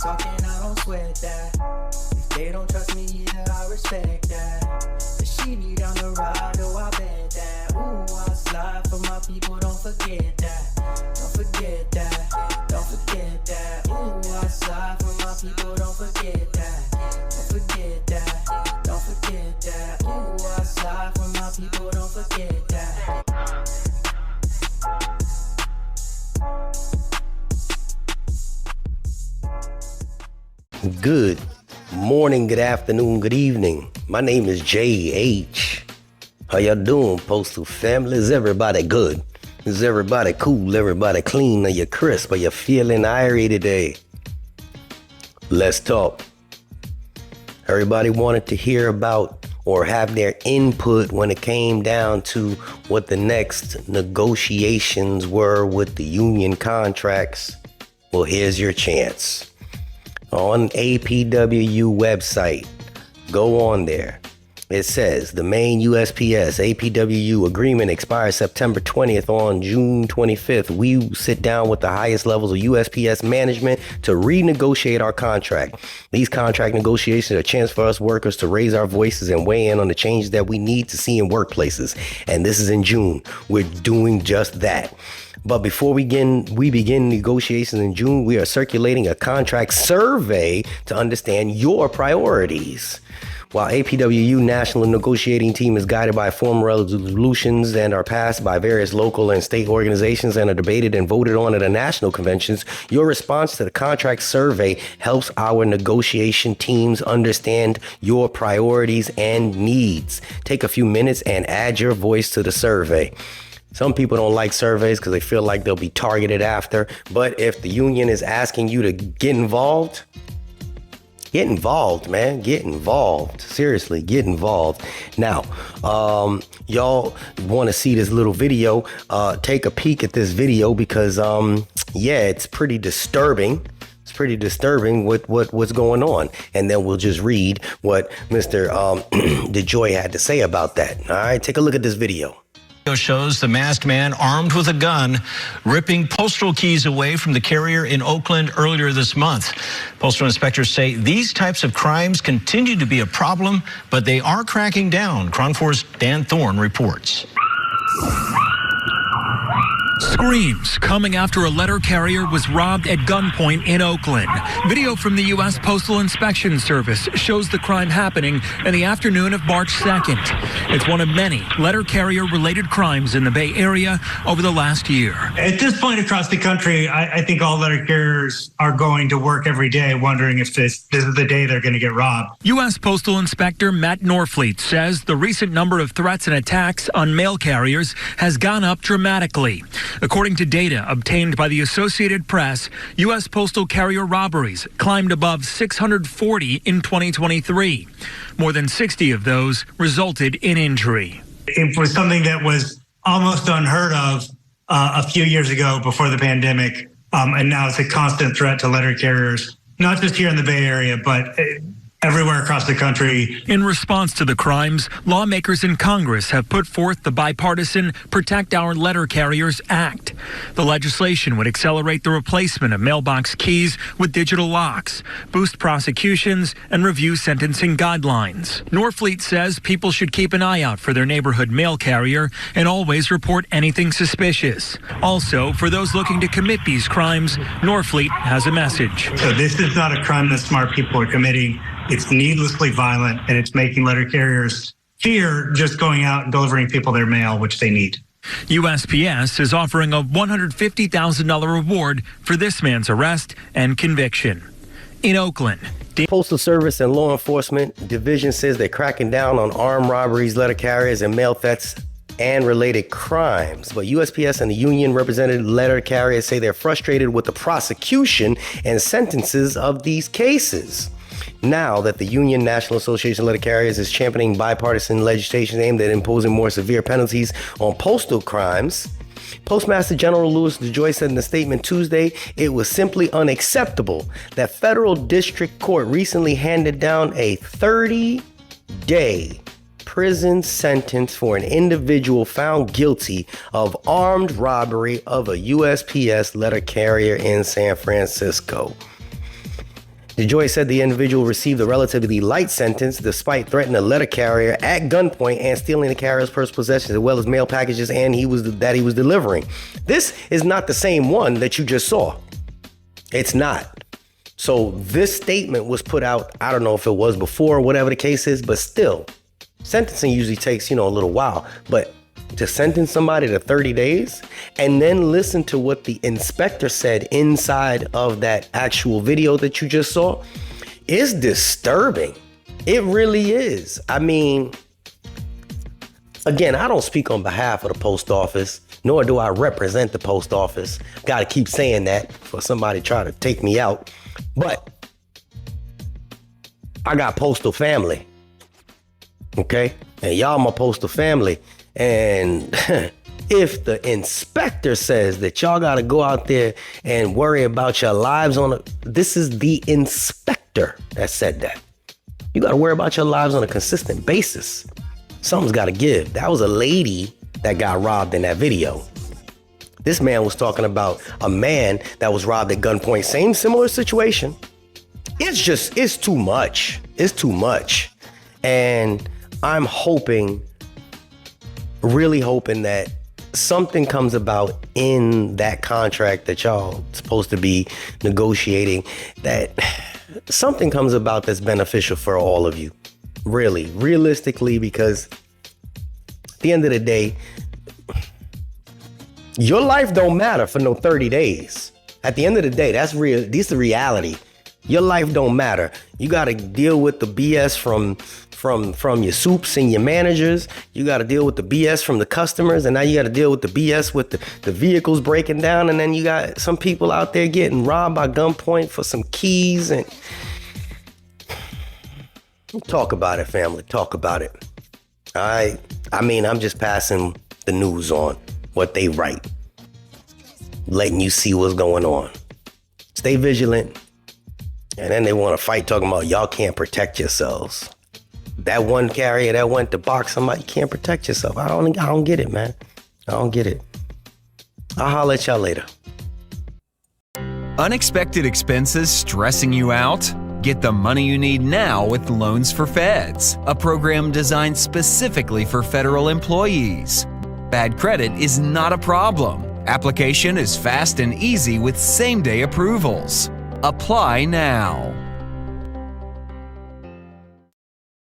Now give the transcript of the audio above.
talking, I don't sweat that. If they don't trust me either, I respect that. But she need down the ride, oh, I bet that. Ooh, I slide for my people, don't forget that. Don't forget that, don't forget that. Ooh, I slide for my people, don't forget that. Don't forget that, don't forget that. Ooh, I slide for my people, don't forget that. Good morning, good afternoon, good evening. My name is JH. How y'all doing, Postal family? Is everybody good? Is everybody cool? Everybody clean? Are you crisp? Are you feeling irie today? Let's talk. Everybody wanted to hear about or have their input when it came down to what the next negotiations were with the union contracts. Well, here's your chance. On APWU website, go on there. It says the main USPS APWU agreement expires September 20th. On June 25th, we sit down with the highest levels of USPS management to renegotiate our contract. These contract negotiations are a chance for us workers to raise our voices and weigh in on the changes that we need to see in workplaces. And this is in June. We're doing just that. But before we begin negotiations in June, we are circulating a contract survey to understand your priorities. While APWU National Negotiating Team is guided by formal resolutions and are passed by various local and state organizations and are debated and voted on at the national conventions, your response to the contract survey helps our negotiation teams understand your priorities and needs. Take a few minutes and add your voice to the survey. Some people don't like surveys because they feel like they'll be targeted after. But if the union is asking you to get involved, man. Get involved. Seriously, get involved. Now, y'all want to see this little video. Take a peek at this video because, it's pretty disturbing. It's pretty disturbing with what's going on. And then we'll just read what Mr. DeJoy had to say about that. All right, take a look at this video. Shows the masked man armed with a gun ripping postal keys away from the carrier in Oakland earlier this month. Postal inspectors say these types of crimes continue to be a problem, but they are cracking down. KRON 4's Dan Thorne reports. Screams coming after a letter carrier was robbed at gunpoint in Oakland. Video from the U.S. Postal Inspection Service shows the crime happening in the afternoon of March 2nd. It's one of many letter carrier-related crimes in the Bay Area over the last year. At this point across the country, I think all letter carriers are going to work every day wondering if this is the day they're going to get robbed. U.S. Postal Inspector Matt Norfleet says the recent number of threats and attacks on mail carriers has gone up dramatically. According to data obtained by the Associated Press, U.S. postal carrier robberies climbed above 640 in 2023. More than 60 of those resulted in injury. It was something that was almost unheard of a few years ago before the pandemic, and now it's a constant threat to letter carriers, not just here in the Bay Area, but everywhere across the country. In response to the crimes, lawmakers in Congress have put forth the bipartisan Protect Our Letter Carriers Act. The legislation would accelerate the replacement of mailbox keys with digital locks, boost prosecutions, and review sentencing guidelines. Norfleet says people should keep an eye out for their neighborhood mail carrier and always report anything suspicious. Also, for those looking to commit these crimes, Norfleet has a message. So this is not a crime that smart people are committing. It's needlessly violent, and it's making letter carriers fear just going out and delivering people their mail, which they need. USPS is offering a $150,000 reward for this man's arrest and conviction. In Oakland, The Postal Service and Law Enforcement Division says they're cracking down on armed robberies, letter carriers, and mail thefts and related crimes. But USPS and the union represented letter carriers say they're frustrated with the prosecution and sentences of these cases. Now that the Union National Association of Letter Carriers is championing bipartisan legislation aimed at imposing more severe penalties on postal crimes, Postmaster General Louis DeJoy said in a statement Tuesday, it was simply unacceptable that federal district court recently handed down a 30-day prison sentence for an individual found guilty of armed robbery of a USPS letter carrier in San Francisco. DeJoy said the individual received a relatively light sentence despite threatening a letter carrier at gunpoint and stealing the carrier's personal possessions as well as mail packages and he was delivering. This is not the same one that you just saw. It's not. So this statement was put out, I don't know if it was before or whatever the case is, but still, sentencing usually takes, a little while. But to sentence somebody to 30 days and then listen to what the inspector said inside of that actual video that you just saw is disturbing. It really is. I mean, again, I don't speak on behalf of the post office, nor do I represent the post office. Got to keep saying that for somebody try to take me out. But I got postal family. Okay? And y'all my postal family. And if the inspector says that y'all got to go out there and worry about your lives this is the inspector that said that. You got to worry about your lives on a consistent basis. Something's got to give. That was a lady that got robbed in that video. This man was talking about a man that was robbed at gunpoint. Same similar situation. It's too much. It's too much. And I'm really hoping that something comes about in that contract that y'all supposed to be negotiating, that something comes about that's beneficial for all of you. Really, realistically, because at the end of the day, your life don't matter for no 30 days. At the end of the day, that's real. This is the reality. Your life don't matter. You got to deal with the BS from your soups and your managers. You got to deal with the BS from the customers. And now you got to deal with the BS with the vehicles breaking down. And then you got some people out there getting robbed by gunpoint for some keys. And talk about it, family. Talk about it. I mean, I'm just passing the news on, what they write, letting you see what's going on. Stay vigilant. And then they want to fight talking about y'all can't protect yourselves. That one carrier that went to box somebody, you can't protect yourself. I don't get it, man. I don't get it. I'll holler at y'all later. Unexpected expenses stressing you out? Get the money you need now with Loans for Feds, a program designed specifically for federal employees. Bad credit is not a problem. Application is fast and easy with same-day approvals. Apply now.